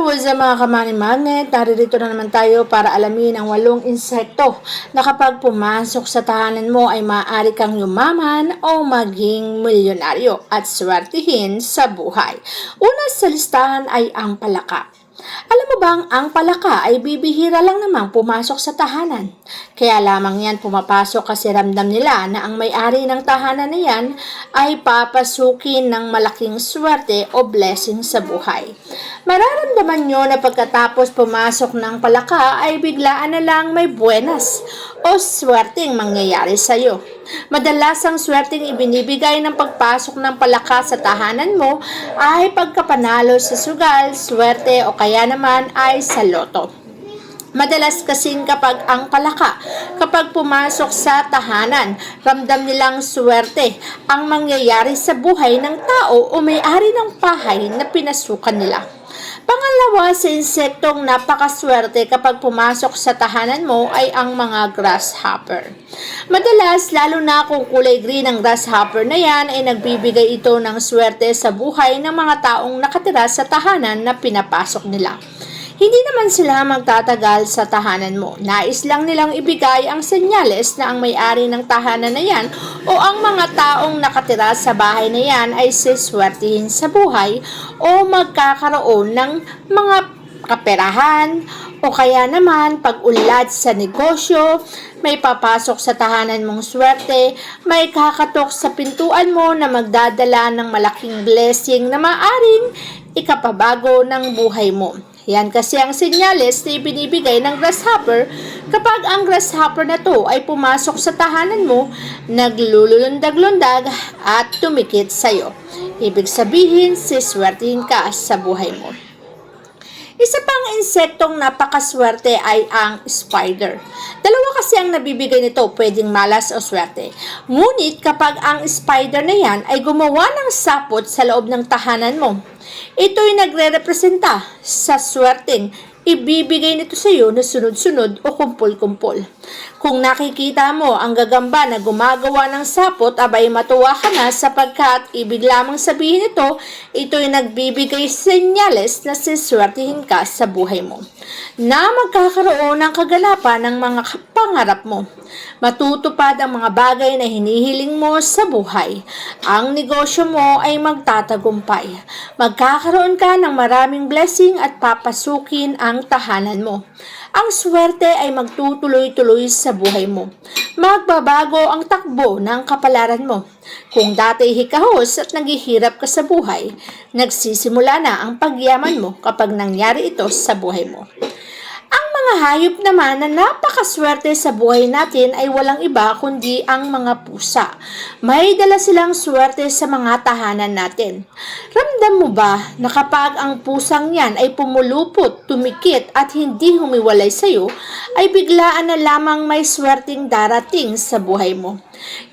What's up mga kamani magnet? Naririto na naman tayo para alamin ang 8 insekto na kapag pumasok sa tahanan mo ay maaari kang yumaman o maging milyonaryo at swertihin sa buhay. Una sa listahan ay ang palaka. Alam mo bang ang palaka ay bibihira lang namang pumasok sa tahanan? Kaya lamang yan pumapasok kasi ramdam nila na ang may-ari ng tahanan na yan ay papasukin ng malaking swerte o blessing sa buhay. Mararamdaman nyo na pagkatapos pumasok ng palaka ay biglaan na lang may buenas o swerteng mangyayari sa iyo. Madalas ang swerteng ibinibigay ng pagpasok ng palaka sa tahanan mo ay pagkapanalo sa sugal, swerte o kaya naman ay sa loto. Madalas kasing kapag pumasok sa tahanan, ramdam nilang swerte ang mangyayari sa buhay ng tao o may-ari ng bahay na pinasukan nila. Pangalawa sa insektong napakaswerte kapag pumasok sa tahanan mo ay ang mga grasshopper. Madalas, lalo na kung kulay green ang grasshopper na yan, ay nagbibigay ito ng swerte sa buhay ng mga taong nakatira sa tahanan na pinapasok nila. Hindi naman sila magtatagal sa tahanan mo. Nais lang nilang ibigay ang senyales na ang may-ari ng tahanan na yan o ang mga taong nakatira sa bahay na yan ay siswertihin sa buhay o magkakaroon ng mga kaperahan o kaya naman pag-unlad sa negosyo, may papasok sa tahanan mong swerte, may kakatok sa pintuan mo na magdadala ng malaking blessing na maaring ikapabago ng buhay mo. Yan kasi ang senyales na ibinibigay ng grasshopper kapag ang grasshopper na to ay pumasok sa tahanan mo, naglulundag-lundag at tumikit sa'yo. Ibig sabihin, siswertihin ka sa buhay mo. Isa pang insektong napakaswerte ay ang spider. Dalawa kasi ang nabibigay nito, pwedeng malas o swerte. Ngunit kapag ang spider na yan ay gumawa ng sapot sa loob ng tahanan mo, ito'y nagre-representa sa swerteng ibibigay nito sa iyo na sunod-sunod o kumpul-kumpul. Kung nakikita mo ang gagamba na gumagawa ng sapot, abay matuwa ka na sapagkat ibig lamang sabihin nito, ito'y nagbibigay senyales na siswertihin ka sa buhay mo, na magkakaroon ng kagalapan ng mga pangarap mo. Matutupad ang mga bagay na hinihiling mo sa buhay. Ang negosyo mo ay magtatagumpay. Magkakaroon ka ng maraming blessing at papasukin ang tahanan mo. Ang swerte ay magtutuloy-tuloy sa buhay mo. Magbabago ang takbo ng kapalaran mo. Kung dati hikahos at naghihirap ka sa buhay, nagsisimula na ang pagyaman mo kapag nangyari ito sa buhay mo. Ang mga hayop naman na napakaswerte sa buhay natin ay walang iba kundi ang mga pusa. May dala silang swerte sa mga tahanan natin. Ramdam mo ba na kapag ang pusang yan ay pumulupot, tumikit at hindi humiwalay sa iyo, ay biglaan na lamang may swerteng darating sa buhay mo?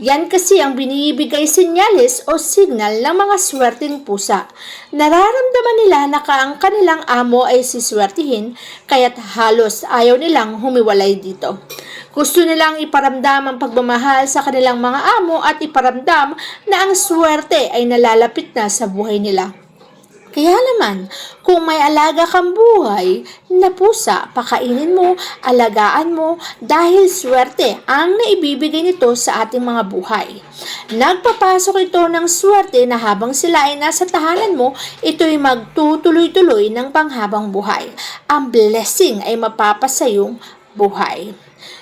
Yan kasi ang binibigay senyales o signal ng mga swerteng pusa. Nararamdaman nila na ang kanilang amo ay siswertihin, kaya't halos ayaw nilang humiwalay dito. Gusto nilang iparamdam ang pagmamahal sa kanilang mga amo at iparamdam na ang swerte ay nalalapit na sa buhay nila. Kaya naman, kung may alaga kang buhay na pusa, pakainin mo, alagaan mo dahil swerte ang naibibigay nito sa ating mga buhay. Nagpapasok ito ng swerte na habang sila ay nasa tahanan mo, ito'y magtutuloy-tuloy ng panghabang buhay. Ang blessing ay mapapasayong buhay.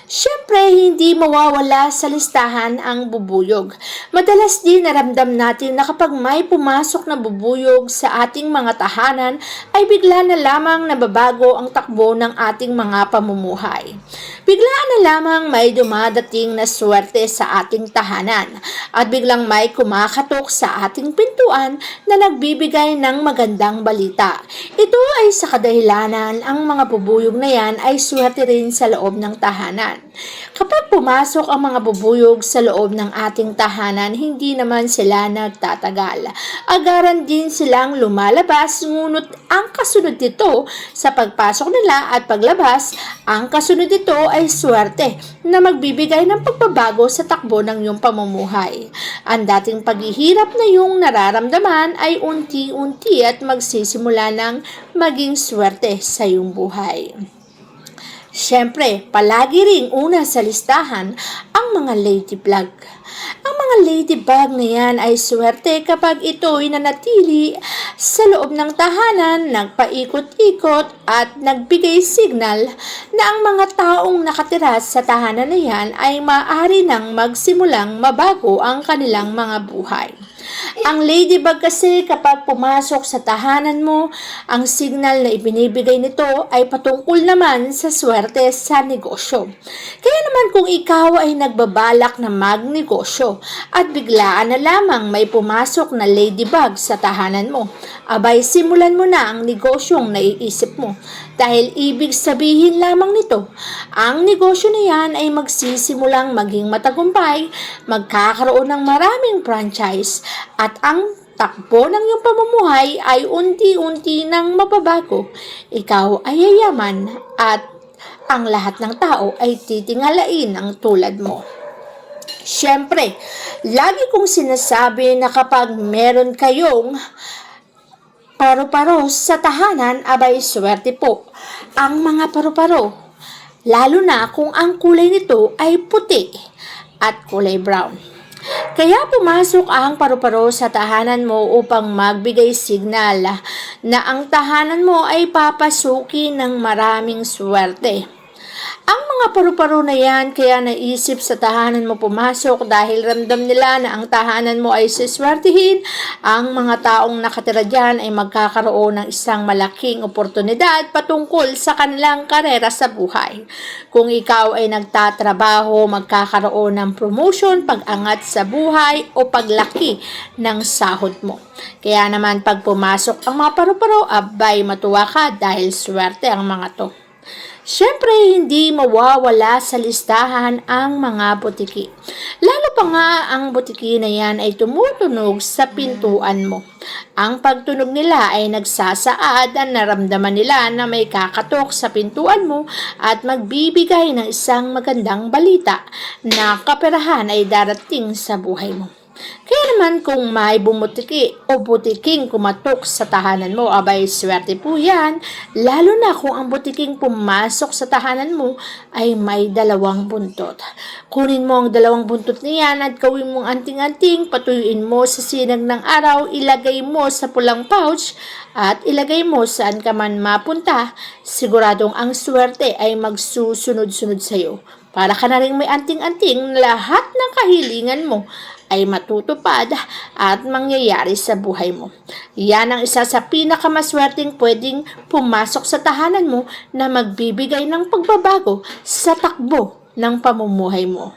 Siyempre, hindi mawawala sa listahan ang bubuyog. Madalas din naramdam natin na kapag may pumasok na bubuyog sa ating mga tahanan, ay bigla na lamang nababago ang takbo ng ating mga pamumuhay. Bigla na lamang may dumadating na swerte sa ating tahanan at biglang may kumakatok sa ating pintuan na nagbibigay ng magandang balita. Ito ay sa kadahilanan ang mga bubuyog na yan ay swerte rin sa loob ng tahanan. tahanan. Kapag pumasok ang mga bubuyog sa loob ng ating tahanan, hindi naman sila nagtatagal. Agaran din silang lumalabas, ngunit ang kasunod nito sa pagpasok nila at paglabas, ang kasunod nito ay swerte na magbibigay ng pagbabago sa takbo ng iyong pamumuhay. Ang dating paghihirap na iyong nararamdaman ay unti-unti at magsisimula ng maging swerte sa iyong buhay. Siyempre, palagi ring una sa listahan ang mga ladybug. Ang mga ladybug na yan ay swerte kapag ito'y nanatili sa loob ng tahanan, nagpaikot-ikot at nagbigay signal na ang mga taong nakatira sa tahanan na yan ay maaari nang magsimulang mabago ang kanilang mga buhay. Ang ladybug kasi kapag pumasok sa tahanan mo, ang signal na ibinibigay nito ay patungkol naman sa swerte sa negosyo. Kaya naman kung ikaw ay nagbabalak na magnegosyo at biglaan na lamang may pumasok na ladybug sa tahanan mo, abay simulan mo na ang negosyong naiisip mo. Dahil ibig sabihin lamang nito, ang negosyo na yan ay magsisimulang maging matagumpay, magkakaroon ng maraming franchise, at ang takbo ng iyong pamumuhay ay unti-unti nang mababago. Ikaw ay yayaman at ang lahat ng tao ay titingalain ang tulad mo. Siyempre, lagi kong sinasabi na kapag meron kayong paru-paro sa tahanan, abay swerte po ang mga paru-paro. Lalo na kung ang kulay nito ay puti at kulay brown. Kaya pumasok ang paru-paro sa tahanan mo upang magbigay signal na ang tahanan mo ay papasukin ng maraming swerte. Ang mga paru-paro na yan kaya naisip sa tahanan mo pumasok dahil ramdam nila na ang tahanan mo ay siswertihin. Ang mga taong nakatira dyan ay magkakaroon ng isang malaking oportunidad patungkol sa kanilang karera sa buhay. Kung ikaw ay nagtatrabaho, magkakaroon ng promotion, pag-angat sa buhay o paglaki ng sahod mo. Kaya naman pag pumasok ang mga paru-paro, abay matuwa ka dahil swerte ang mga to. Siyempre, hindi mawawala sa listahan ang mga butiki. Lalo pa nga ang butiki na yan ay tumutunog sa pintuan mo. Ang pagtunog nila ay nagsasaad at naramdaman nila na may kakatok sa pintuan mo at magbibigay ng isang magandang balita na kaperahan ay darating sa buhay mo. Kaya naman kung may bumutiki o butiking kumatok sa tahanan mo, abay swerte po yan, lalo na kung ang butiking pumasok sa tahanan mo ay may dalawang buntot. Kunin mo ang dalawang buntot niyan at gawin mong anting-anting, patuyuin mo sa sinag ng araw, ilagay mo sa pulang pouch at ilagay mo saan ka man mapunta. Siguradong ang swerte ay magsusunod-sunod sa iyo. Para ka na rin may anting-anting, lahat ng kahilingan mo ay matutupad at mangyayari sa buhay mo. Yan ang isa sa pinakamaswerteng pwedeng pumasok sa tahanan mo na magbibigay ng pagbabago sa takbo ng pamumuhay mo.